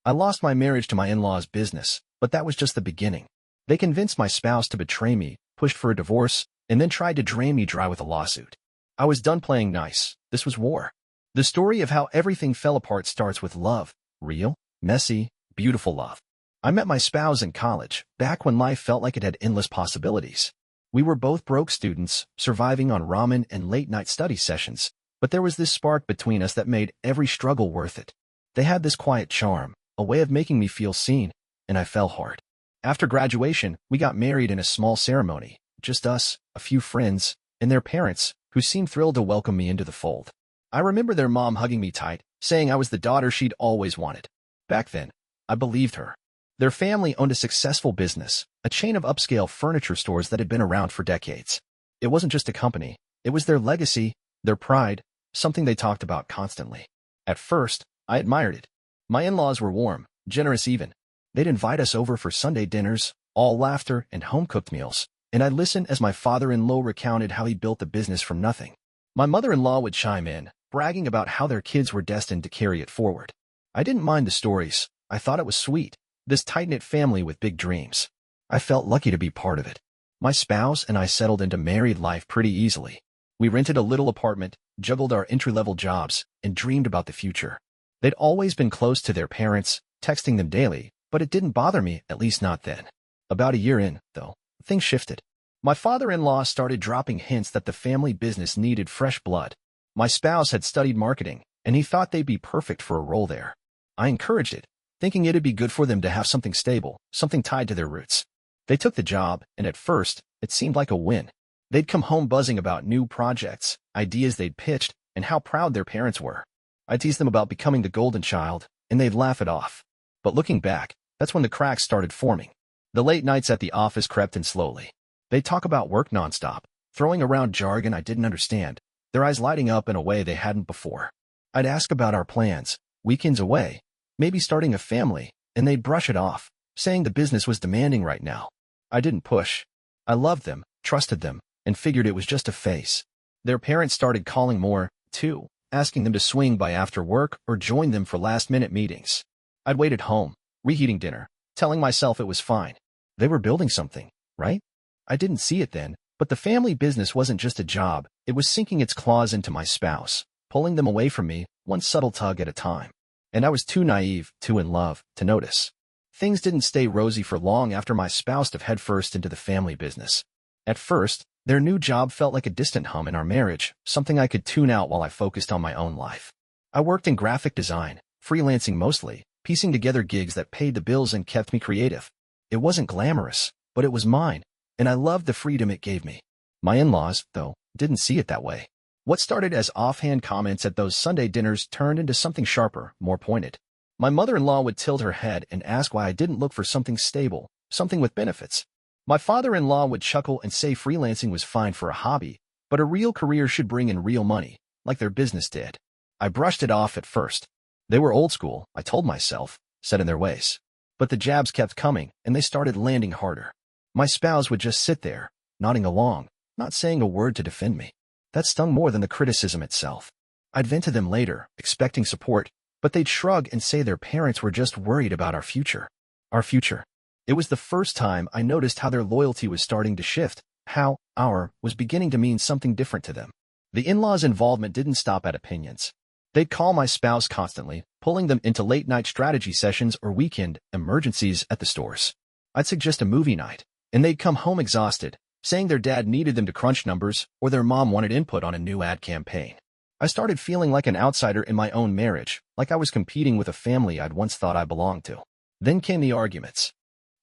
I lost my marriage to my in-laws' business, but that was just the beginning. They convinced my spouse to betray me, pushed for a divorce, and then tried to drain me dry with a lawsuit. I was done playing nice. This was war. The story of how everything fell apart starts with love. Real, messy, beautiful love. I met my spouse in college, back when life felt like it had endless possibilities. We were both broke students, surviving on ramen and late-night study sessions, but there was this spark between us that made every struggle worth it. They had this quiet charm, a way of making me feel seen, and I fell hard. After graduation, we got married in a small ceremony, just us, a few friends, and their parents, who seemed thrilled to welcome me into the fold. I remember their mom hugging me tight, saying I was the daughter she'd always wanted. Back then, I believed her. Their family owned a successful business, a chain of upscale furniture stores that had been around for decades. It wasn't just a company, it was their legacy, their pride, something they talked about constantly. At first, I admired it. My in-laws were warm, generous even. They'd invite us over for Sunday dinners, all laughter and home-cooked meals, and I'd listen as my father-in-law recounted how he built the business from nothing. My mother-in-law would chime in, bragging about how their kids were destined to carry it forward. I didn't mind the stories. I thought it was sweet, this tight-knit family with big dreams. I felt lucky to be part of it. My spouse and I settled into married life pretty easily. We rented a little apartment, juggled our entry-level jobs, and dreamed about the future. They'd always been close to their parents, texting them daily, but it didn't bother me, at least not then. About a year in, though, things shifted. My father-in-law started dropping hints that the family business needed fresh blood. My spouse had studied marketing, and he thought they'd be perfect for a role there. I encouraged it, thinking it'd be good for them to have something stable, something tied to their roots. They took the job, and at first, it seemed like a win. They'd come home buzzing about new projects, ideas they'd pitched, and how proud their parents were. I teased them about becoming the golden child, and they'd laugh it off. But looking back, that's when the cracks started forming. The late nights at the office crept in slowly. They'd talk about work nonstop, throwing around jargon I didn't understand, their eyes lighting up in a way they hadn't before. I'd ask about our plans, weekends away, maybe starting a family, and they'd brush it off, saying the business was demanding right now. I didn't push. I loved them, trusted them, and figured it was just a phase. Their parents started calling more, too, asking them to swing by after work or join them for last-minute meetings. I'd wait at home, reheating dinner, telling myself it was fine. They were building something, right? I didn't see it then, but the family business wasn't just a job, it was sinking its claws into my spouse, pulling them away from me, one subtle tug at a time. And I was too naive, too in love, to notice. Things didn't stay rosy for long after my spouse dove headfirst into the family business. At first, their new job felt like a distant hum in our marriage, something I could tune out while I focused on my own life. I worked in graphic design, freelancing mostly, piecing together gigs that paid the bills and kept me creative. It wasn't glamorous, but it was mine, and I loved the freedom it gave me. My in-laws, though, didn't see it that way. What started as offhand comments at those Sunday dinners turned into something sharper, more pointed. My mother-in-law would tilt her head and ask why I didn't look for something stable, something with benefits. My father-in-law would chuckle and say freelancing was fine for a hobby, but a real career should bring in real money, like their business did. I brushed it off at first. They were old school, I told myself, set in their ways. But the jabs kept coming, and they started landing harder. My spouse would just sit there, nodding along, not saying a word to defend me. That stung more than the criticism itself. I'd vent to them later, expecting support, but they'd shrug and say their parents were just worried about our future. Our future. It was the first time I noticed how their loyalty was starting to shift, how our was beginning to mean something different to them. The in-laws' involvement didn't stop at opinions. They'd call my spouse constantly, pulling them into late-night strategy sessions or weekend emergencies at the stores. I'd suggest a movie night, and they'd come home exhausted, saying their dad needed them to crunch numbers or their mom wanted input on a new ad campaign. I started feeling like an outsider in my own marriage, like I was competing with a family I'd once thought I belonged to. Then came the arguments.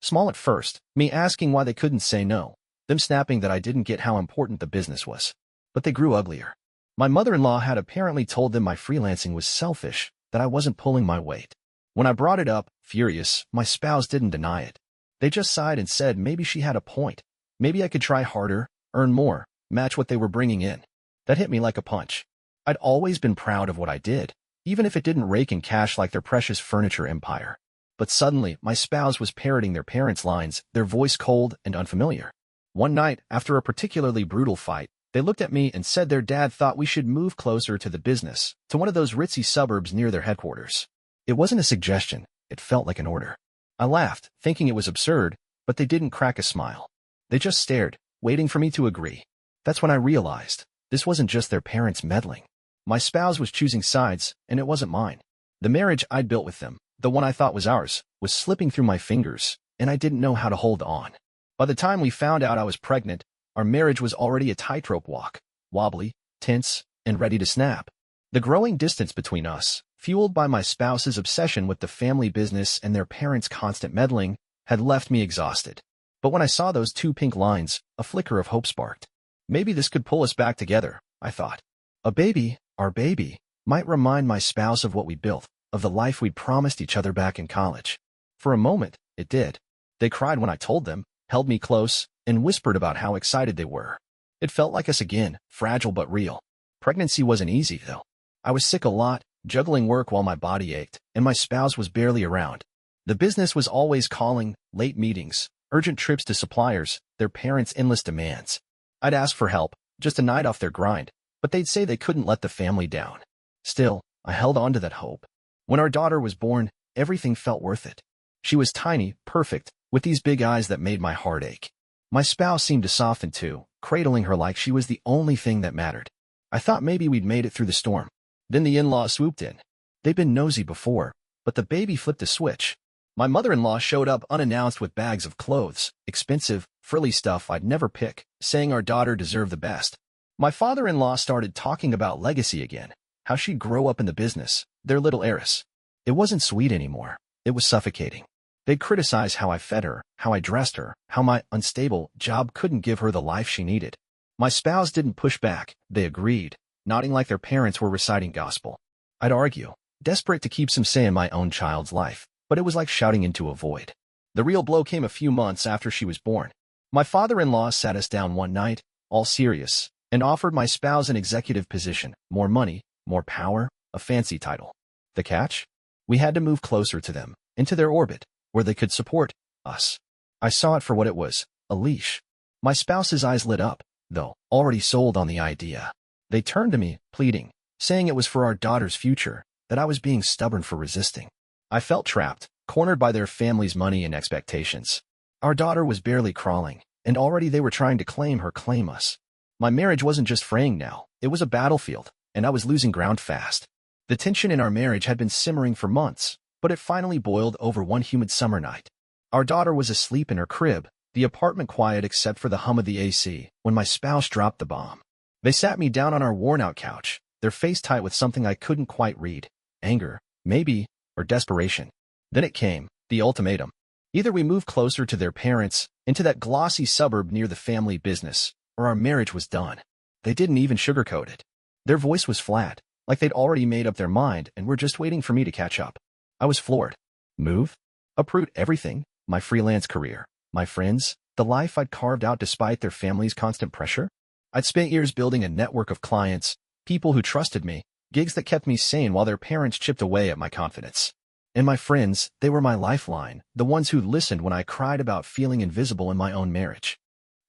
Small at first, me asking why they couldn't say no, them snapping that I didn't get how important the business was. But they grew uglier. My mother-in-law had apparently told them my freelancing was selfish, that I wasn't pulling my weight. When I brought it up, furious, my spouse didn't deny it. They just sighed and said maybe she had a point. Maybe I could try harder, earn more, match what they were bringing in. That hit me like a punch. I'd always been proud of what I did, even if it didn't rake in cash like their precious furniture empire. But suddenly, my spouse was parroting their parents' lines, their voice cold and unfamiliar. One night, after a particularly brutal fight, they looked at me and said their dad thought we should move closer to the business, to one of those ritzy suburbs near their headquarters. It wasn't a suggestion, It felt like an order. I laughed, thinking it was absurd, but they didn't crack a smile. They just stared, waiting for me to agree. That's when I realized this wasn't just their parents meddling. My spouse was choosing sides, and it wasn't mine. The marriage I'd built with them, the one I thought was ours, was slipping through my fingers, and I didn't know how to hold on. By the time we found out I was pregnant, our marriage was already a tightrope walk, wobbly, tense, and ready to snap. The growing distance between us, fueled by my spouse's obsession with the family business and their parents' constant meddling, had left me exhausted. But when I saw those two pink lines, a flicker of hope sparked. Maybe this could pull us back together, I thought. A baby, our baby, might remind my spouse of what we built, of the life we'd promised each other back in college. For a moment, it did. They cried when I told them, held me close, and whispered about how excited they were. It felt like us again, fragile but real. Pregnancy wasn't easy, though. I was sick a lot, juggling work while my body ached, and my spouse was barely around. The business was always calling, late meetings, urgent trips to suppliers, their parents' endless demands. I'd ask for help, just a night off their grind, but they'd say they couldn't let the family down. Still, I held on to that hope. When our daughter was born, everything felt worth it. She was tiny, perfect, with these big eyes that made my heart ache. My spouse seemed to soften too, cradling her like she was the only thing that mattered. I thought maybe we'd made it through the storm. Then the in-laws swooped in. They'd been nosy before, but the baby flipped a switch. My mother-in-law showed up unannounced with bags of clothes, expensive, frilly stuff I'd never pick, saying our daughter deserved the best. My father-in-law started talking about legacy again, how she'd grow up in the business, their little heiress. It wasn't sweet anymore. It was suffocating. They'd criticize how I fed her, how I dressed her, how my unstable job couldn't give her the life she needed. My spouse didn't push back, they agreed, nodding like their parents were reciting gospel. I'd argue, desperate to keep some say in my own child's life, but it was like shouting into a void. The real blow came a few months after she was born. My father-in-law sat us down one night, all serious, and offered my spouse an executive position, more money, more power, a fancy title. The catch? We had to move closer to them, into their orbit, where they could support us. I saw it for what it was, a leash. My spouse's eyes lit up, though, already sold on the idea. They turned to me, pleading, saying it was for our daughter's future, that I was being stubborn for resisting. I felt trapped, cornered by their family's money and expectations. Our daughter was barely crawling, and already they were trying to claim us. My marriage wasn't just fraying now, it was a battlefield, and I was losing ground fast. The tension in our marriage had been simmering for months, but it finally boiled over one humid summer night. Our daughter was asleep in her crib, the apartment quiet except for the hum of the AC, when my spouse dropped the bomb. They sat me down on our worn-out couch, their face tight with something I couldn't quite read. Anger, maybe, or desperation. Then it came, the ultimatum. Either we moved closer to their parents, into that glossy suburb near the family business, or our marriage was done. They didn't even sugarcoat it. Their voice was flat, like they'd already made up their mind and were just waiting for me to catch up. I was floored. Move? Uproot everything, my freelance career, my friends, the life I'd carved out despite their family's constant pressure? I'd spent years building a network of clients, people who trusted me, gigs that kept me sane while their parents chipped away at my confidence. And my friends, they were my lifeline, the ones who listened when I cried about feeling invisible in my own marriage.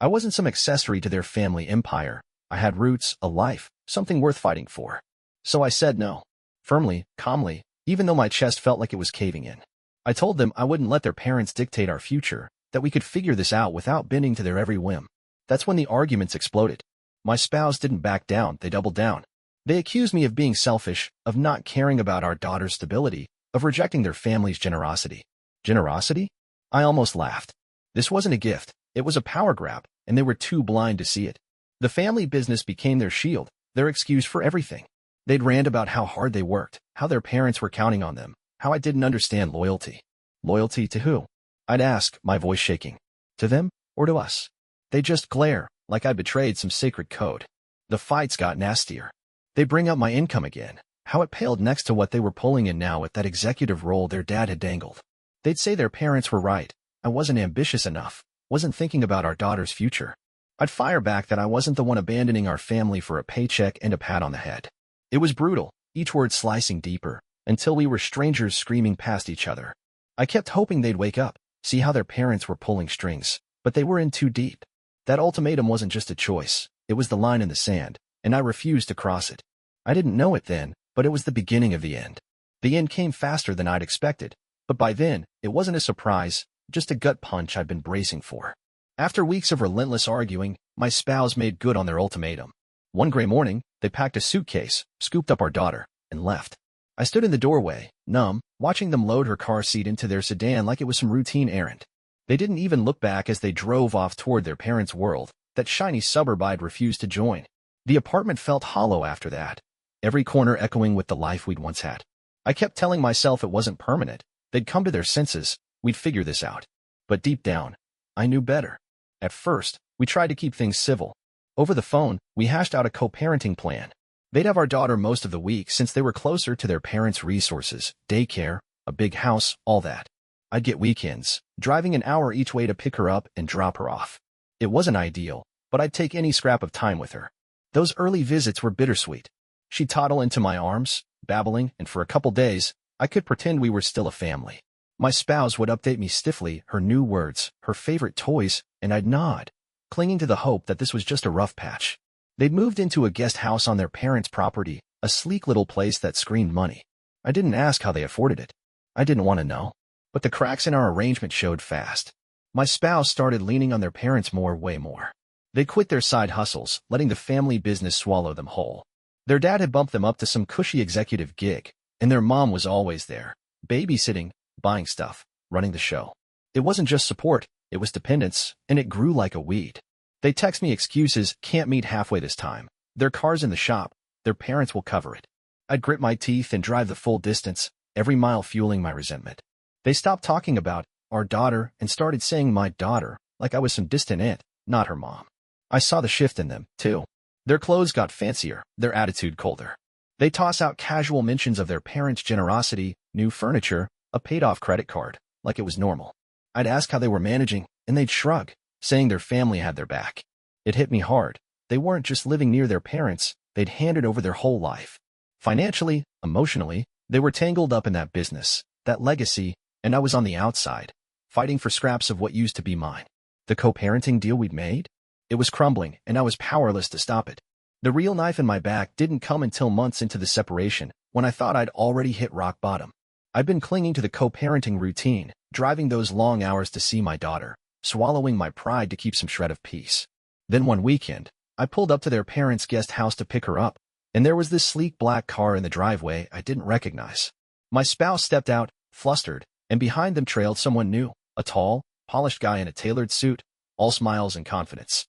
I wasn't some accessory to their family empire. I had roots, a life, something worth fighting for. So I said no. Firmly, calmly, even though my chest felt like it was caving in. I told them I wouldn't let their parents dictate our future, that we could figure this out without bending to their every whim. That's when the arguments exploded. My spouse didn't back down, they doubled down. They accused me of being selfish, of not caring about our daughter's stability, of rejecting their family's generosity. Generosity? I almost laughed. This wasn't a gift, it was a power grab, and they were too blind to see it. The family business became their shield, their excuse for everything. They'd rant about how hard they worked, how their parents were counting on them, how I didn't understand loyalty. Loyalty to who? I'd ask, my voice shaking. To them, or to us? They'd just glare, like I'd betrayed some sacred code. The fights got nastier. They'd bring up my income again, how it paled next to what they were pulling in now with that executive role their dad had dangled. They'd say their parents were right. I wasn't ambitious enough, wasn't thinking about our daughter's future. I'd fire back that I wasn't the one abandoning our family for a paycheck and a pat on the head. It was brutal, each word slicing deeper, until we were strangers screaming past each other. I kept hoping they'd wake up, see how their parents were pulling strings, but they were in too deep. That ultimatum wasn't just a choice, it was the line in the sand, and I refused to cross it. I didn't know it then, but it was the beginning of the end. The end came faster than I'd expected, But by then, it wasn't a surprise, just a gut punch I'd been bracing for. After weeks of relentless arguing, my spouse made good on their ultimatum. One gray morning, they packed a suitcase, scooped up our daughter, and left. I stood in the doorway, numb, watching them load her car seat into their sedan like it was some routine errand. They didn't even look back as they drove off toward their parents' world, that shiny suburb I'd refused to join. The apartment felt hollow after that, every corner echoing with the life we'd once had. I kept telling myself it wasn't permanent. They'd come to their senses, we'd figure this out. But deep down, I knew better. At first, we tried to keep things civil. Over the phone, we hashed out a co-parenting plan. They'd have our daughter most of the week since they were closer to their parents' resources, daycare, a big house, all that. I'd get weekends, driving an hour each way to pick her up and drop her off. It wasn't ideal, but I'd take any scrap of time with her. Those early visits were bittersweet. She'd toddle into my arms, babbling, and for a couple days, I could pretend we were still a family. My spouse would update me stiffly, her new words, her favorite toys, and I'd nod, clinging to the hope that this was just a rough patch. They'd moved into a guest house on their parents' property, a sleek little place that screamed money. I didn't ask how they afforded it. I didn't want to know. But the cracks in our arrangement showed fast. My spouse started leaning on their parents way more. They quit their side hustles, letting the family business swallow them whole. Their dad had bumped them up to some cushy executive gig, and their mom was always there, babysitting, buying stuff, running the show. It wasn't just support, it was dependence, and it grew like a weed. They text me excuses, can't meet halfway this time. Their car's in the shop, their parents will cover it. I'd grit my teeth and drive the full distance, every mile fueling my resentment. They stopped talking about our daughter and started saying my daughter, like I was some distant aunt, not her mom. I saw the shift in them, too. Their clothes got fancier, their attitude colder. They toss out casual mentions of their parents' generosity, new furniture, a paid-off credit card, like it was normal. I'd ask how they were managing, and they'd shrug, saying their family had their back. It hit me hard. They weren't just living near their parents, they'd handed over their whole life. Financially, emotionally, they were tangled up in that business, that legacy, and I was on the outside, fighting for scraps of what used to be mine. The co-parenting deal we'd made? It was crumbling, and I was powerless to stop it. The real knife in my back didn't come until months into the separation, when I thought I'd already hit rock bottom. I'd been clinging to the co-parenting routine, driving those long hours to see my daughter, swallowing my pride to keep some shred of peace. Then one weekend, I pulled up to their parents' guest house to pick her up, and there was this sleek black car in the driveway I didn't recognize. My spouse stepped out, flustered, and behind them trailed someone new, a tall, polished guy in a tailored suit, all smiles and confidence.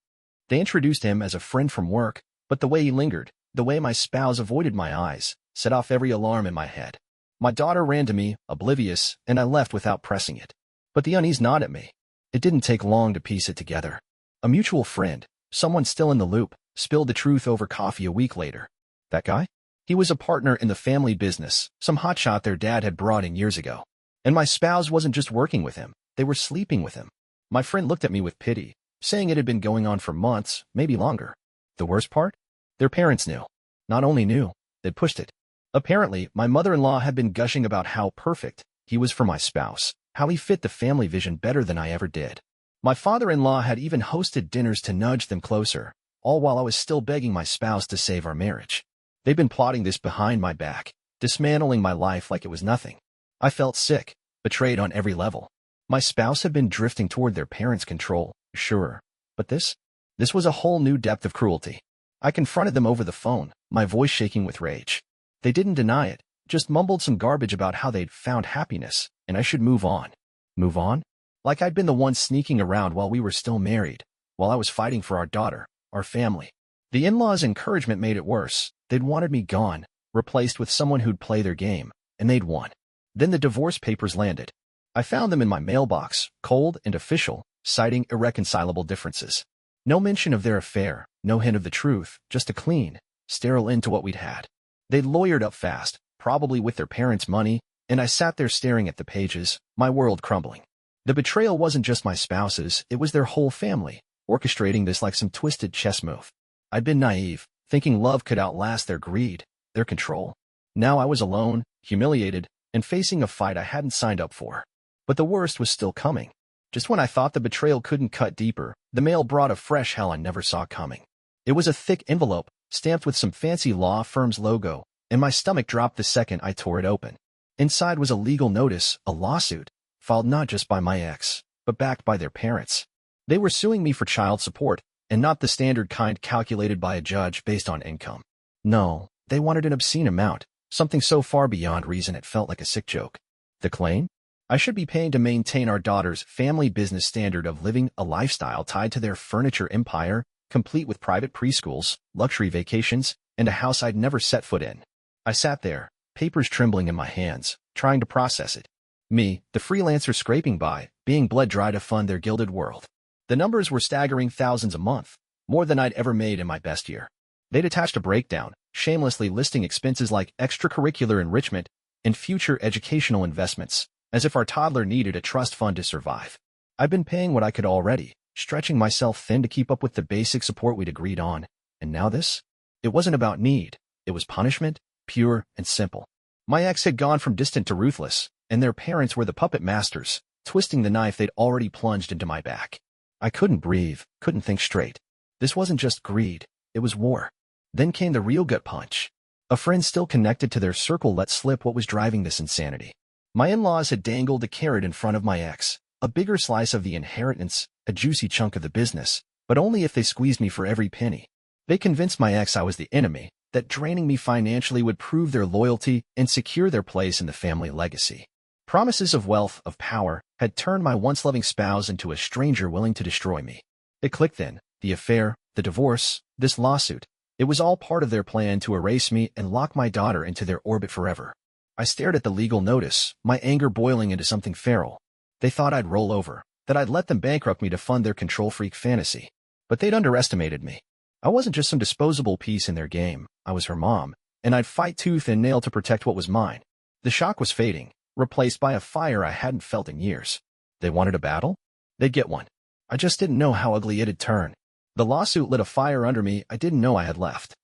They introduced him as a friend from work, but the way he lingered, the way my spouse avoided my eyes, set off every alarm in my head. My daughter ran to me, oblivious, and I left without pressing it. But the unease gnawed at me. It didn't take long to piece it together. A mutual friend, someone still in the loop, spilled the truth over coffee a week later. That guy? He was a partner in the family business, some hotshot their dad had brought in years ago. And my spouse wasn't just working with him, they were sleeping with him. My friend looked at me with pity, saying it had been going on for months, maybe longer. The worst part? Their parents knew. Not only knew, they'd pushed it. Apparently, my mother-in-law had been gushing about how perfect he was for my spouse, how he fit the family vision better than I ever did. My father-in-law had even hosted dinners to nudge them closer, all while I was still begging my spouse to save our marriage. They'd been plotting this behind my back, dismantling my life like it was nothing. I felt sick, betrayed on every level. My spouse had been drifting toward their parents' control, sure, but this was a whole new depth of cruelty. I confronted them over the phone, my voice shaking with rage. They didn't deny it, just mumbled some garbage about how they'd found happiness, and I should move on. Move on? Like I'd been the one sneaking around while we were still married, while I was fighting for our daughter, our family. The in-laws' encouragement made it worse. They'd wanted me gone, replaced with someone who'd play their game, and they'd won. Then the divorce papers landed. I found them in my mailbox, cold and official, citing irreconcilable differences. No mention of their affair, no hint of the truth, just a clean, sterile end to what we'd had. They'd lawyered up fast, probably with their parents' money, and I sat there staring at the pages, my world crumbling. The betrayal wasn't just my spouse's, it was their whole family, orchestrating this like some twisted chess move. I'd been naive, thinking love could outlast their greed, their control. Now I was alone, humiliated, and facing a fight I hadn't signed up for. But the worst was still coming. Just when I thought the betrayal couldn't cut deeper, the mail brought a fresh hell I never saw coming. It was a thick envelope, stamped with some fancy law firm's logo, and my stomach dropped the second I tore it open. Inside was a legal notice, a lawsuit, filed not just by my ex, but backed by their parents. They were suing me for child support, and not the standard kind calculated by a judge based on income. No, they wanted an obscene amount, something so far beyond reason it felt like a sick joke. The claim? I should be paying to maintain our daughter's family business standard of living a lifestyle tied to their furniture empire, complete with private preschools, luxury vacations, and a house I'd never set foot in. I sat there, papers trembling in my hands, trying to process it. Me, the freelancer scraping by, being bled dry to fund their gilded world. The numbers were staggering thousands a month, more than I'd ever made in my best year. They'd attached a breakdown, shamelessly listing expenses like extracurricular enrichment and future educational investments, as if our toddler needed a trust fund to survive. I'd been paying what I could already, stretching myself thin to keep up with the basic support we'd agreed on. And now this? It wasn't about need. It was punishment, pure and simple. My ex had gone from distant to ruthless, and their parents were the puppet masters, twisting the knife they'd already plunged into my back. I couldn't breathe, couldn't think straight. This wasn't just greed, it was war. Then came the real gut punch. A friend still connected to their circle let slip what was driving this insanity. My in-laws had dangled a carrot in front of my ex, a bigger slice of the inheritance, a juicy chunk of the business, but only if they squeezed me for every penny. They convinced my ex I was the enemy, that draining me financially would prove their loyalty and secure their place in the family legacy. Promises of wealth, of power, had turned my once loving spouse into a stranger willing to destroy me. It clicked then, the affair, the divorce, this lawsuit. It was all part of their plan to erase me and lock my daughter into their orbit forever. I stared at the legal notice, my anger boiling into something feral. They thought I'd roll over, that I'd let them bankrupt me to fund their control-freak fantasy. But they'd underestimated me. I wasn't just some disposable piece in their game, I was her mom, and I'd fight tooth and nail to protect what was mine. The shock was fading, replaced by a fire I hadn't felt in years. They wanted a battle? They'd get one. I just didn't know how ugly it'd turn. The lawsuit lit a fire under me I didn't know I had left.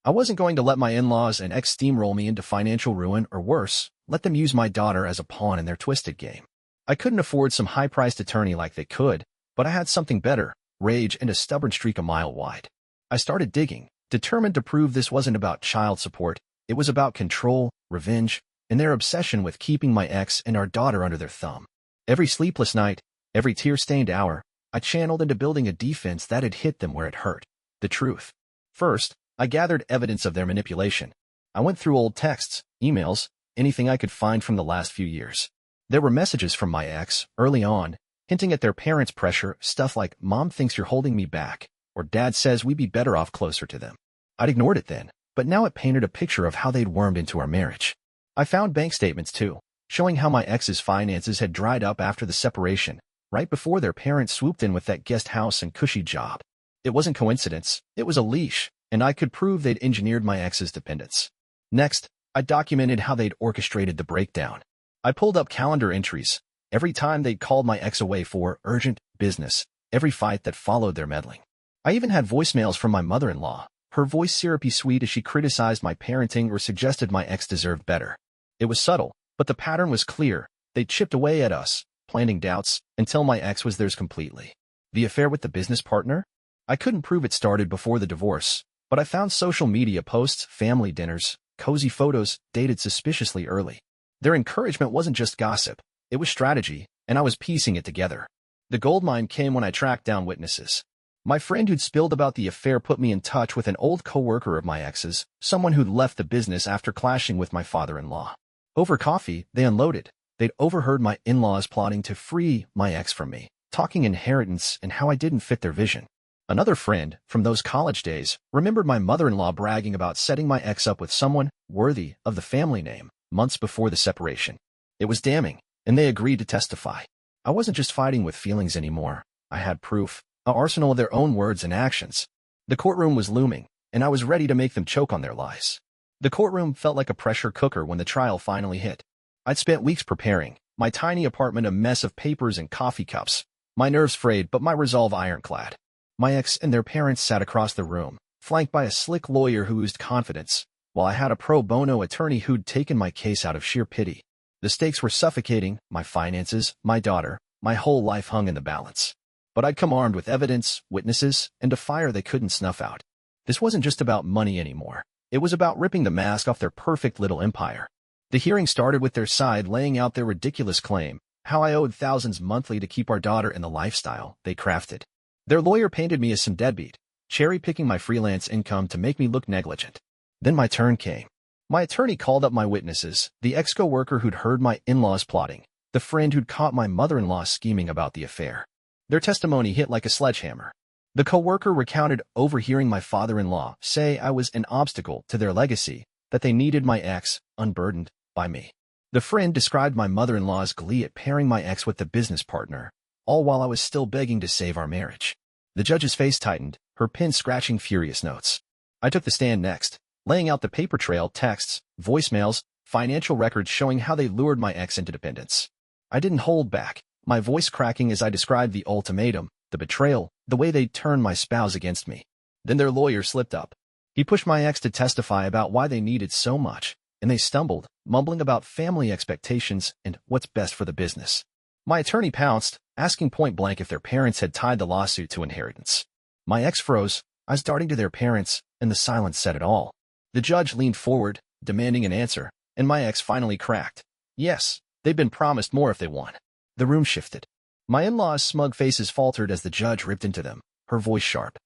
I wasn't going to let my in-laws and ex steamroll me into financial ruin or worse, let them use my daughter as a pawn in their twisted game. I couldn't afford some high-priced attorney like they could, but I had something better, rage and a stubborn streak a mile wide. I started digging, determined to prove this wasn't about child support, it was about control, revenge, and their obsession with keeping my ex and our daughter under their thumb. Every sleepless night, every tear-stained hour, I channeled into building a defense that had hit them where it hurt. The truth. First, I gathered evidence of their manipulation. I went through old texts, emails, anything I could find from the last few years. There were messages from my ex, early on, hinting at their parents' pressure, stuff like, "Mom thinks you're holding me back," or "Dad says we'd be better off closer to them." I'd ignored it then, but now it painted a picture of how they'd wormed into our marriage. I found bank statements too, showing how my ex's finances had dried up after the separation, right before their parents swooped in with that guest house and cushy job. It wasn't coincidence, it was a leash, and I could prove they'd engineered my ex's dependence. Next, I documented how they'd orchestrated the breakdown. I pulled up calendar entries, every time they'd called my ex away for urgent business, every fight that followed their meddling. I even had voicemails from my mother-in-law, her voice syrupy sweet as she criticized my parenting or suggested my ex deserved better. It was subtle, but the pattern was clear. They chipped away at us, planting doubts, until my ex was theirs completely. The affair with the business partner? I couldn't prove it started before the divorce, but I found social media posts, family dinners, cozy photos, dated suspiciously early. Their encouragement wasn't just gossip, it was strategy, and I was piecing it together. The goldmine came when I tracked down witnesses. My friend who'd spilled about the affair put me in touch with an old coworker of my ex's, someone who'd left the business after clashing with my father-in-law. Over coffee, they unloaded. They'd overheard my in-laws plotting to free my ex from me, talking inheritance and how I didn't fit their vision. Another friend, from those college days, remembered my mother-in-law bragging about setting my ex up with someone worthy of the family name, months before the separation. It was damning, and they agreed to testify. I wasn't just fighting with feelings anymore. I had proof, an arsenal of their own words and actions. The courtroom was looming, and I was ready to make them choke on their lies. The courtroom felt like a pressure cooker when the trial finally hit. I'd spent weeks preparing, my tiny apartment a mess of papers and coffee cups, my nerves frayed but my resolve ironclad. My ex and their parents sat across the room, flanked by a slick lawyer who oozed confidence, while I had a pro bono attorney who'd taken my case out of sheer pity. The stakes were suffocating, my finances, my daughter, my whole life hung in the balance. But I'd come armed with evidence, witnesses, and a fire they couldn't snuff out. This wasn't just about money anymore. It was about ripping the mask off their perfect little empire. The hearing started with their side laying out their ridiculous claim, how I owed thousands monthly to keep our daughter in the lifestyle they crafted. Their lawyer painted me as some deadbeat, cherry-picking my freelance income to make me look negligent. Then my turn came. My attorney called up my witnesses, the ex-co-worker who'd heard my in-laws plotting, the friend who'd caught my mother-in-law scheming about the affair. Their testimony hit like a sledgehammer. The co-worker recounted overhearing my father-in-law say I was an obstacle to their legacy, that they needed my ex, unburdened by me. The friend described my mother-in-law's glee at pairing my ex with the business partner, all while I was still begging to save our marriage. The judge's face tightened, her pen scratching furious notes. I took the stand next, laying out the paper trail, texts, voicemails, financial records showing how they lured my ex into dependence. I didn't hold back, my voice cracking as I described the ultimatum, the betrayal, the way they'd turned my spouse against me. Then their lawyer slipped up. He pushed my ex to testify about why they needed so much, and they stumbled, mumbling about family expectations and what's best for the business. My attorney pounced, asking point-blank if their parents had tied the lawsuit to inheritance. My ex froze, eyes darting to their parents, and the silence said it all. The judge leaned forward, demanding an answer, and my ex finally cracked. Yes, they'd been promised more if they won. The room shifted. My in-laws' smug faces faltered as the judge ripped into them, her voice sharp.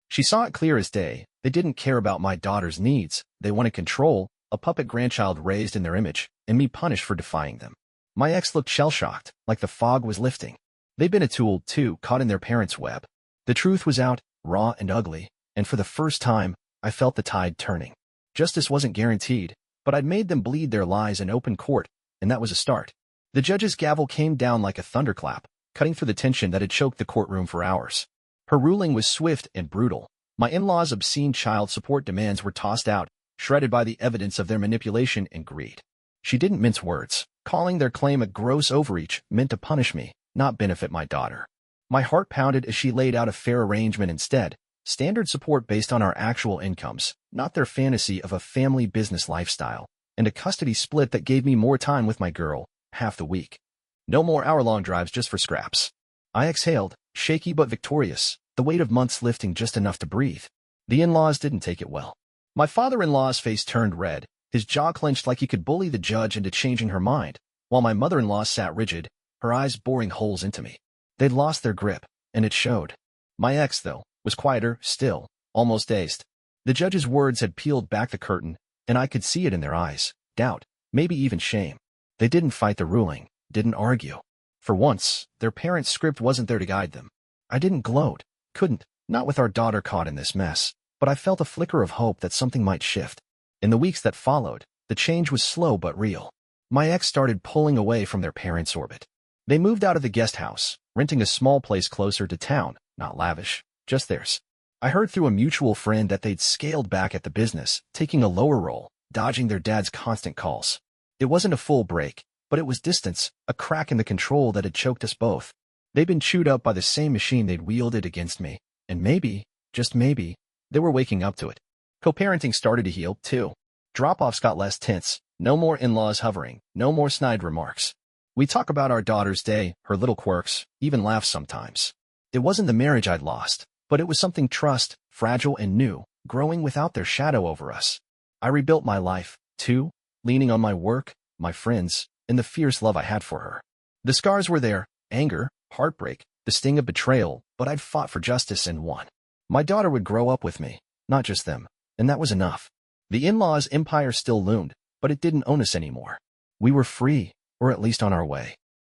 She saw it clear as day. They didn't care about my daughter's needs. They wanted control, a puppet grandchild raised in their image, and me punished for defying them. My ex looked shell-shocked, like the fog was lifting. They'd been a tool, too, caught in their parents' web. The truth was out, raw and ugly, and for the first time, I felt the tide turning. Justice wasn't guaranteed, but I'd made them bleed their lies in open court, and that was a start. The judge's gavel came down like a thunderclap, cutting through the tension that had choked the courtroom for hours. Her ruling was swift and brutal. My in-laws' obscene child support demands were tossed out, shredded by the evidence of their manipulation and greed. She didn't mince words, calling their claim a gross overreach meant to punish me, not benefit my daughter. My heart pounded as she laid out a fair arrangement instead, standard support based on our actual incomes, not their fantasy of a family business lifestyle, and a custody split that gave me more time with my girl, half the week. No more hour-long drives just for scraps. I exhaled, shaky but victorious, the weight of months lifting just enough to breathe. The in-laws didn't take it well. My father-in-law's face turned red, his jaw clenched like he could bully the judge into changing her mind, while my mother-in-law sat rigid, her eyes boring holes into me. They'd lost their grip, and it showed. My ex, though, was quieter, still, almost dazed. The judge's words had peeled back the curtain, and I could see it in their eyes, doubt, maybe even shame. They didn't fight the ruling, didn't argue. For once, their parents' script wasn't there to guide them. I didn't gloat, couldn't, not with our daughter caught in this mess, but I felt a flicker of hope that something might shift. In the weeks that followed, the change was slow but real. My ex started pulling away from their parents' orbit. They moved out of the guest house, renting a small place closer to town, not lavish, just theirs. I heard through a mutual friend that they'd scaled back at the business, taking a lower role, dodging their dad's constant calls. It wasn't a full break, but it was distance, a crack in the control that had choked us both. They'd been chewed up by the same machine they'd wielded against me, and maybe, just maybe, they were waking up to it. Co-parenting started to heal, too. Drop-offs got less tense, no more in-laws hovering, no more snide remarks. We talk about our daughter's day, her little quirks, even laugh sometimes. It wasn't the marriage I'd lost, but it was something trust, fragile and new, growing without their shadow over us. I rebuilt my life, too, leaning on my work, my friends, and the fierce love I had for her. The scars were there, anger, heartbreak, the sting of betrayal, but I'd fought for justice and won. My daughter would grow up with me, not just them, and that was enough. The in-laws' empire still loomed, but it didn't own us anymore. We were free, or at least on our way.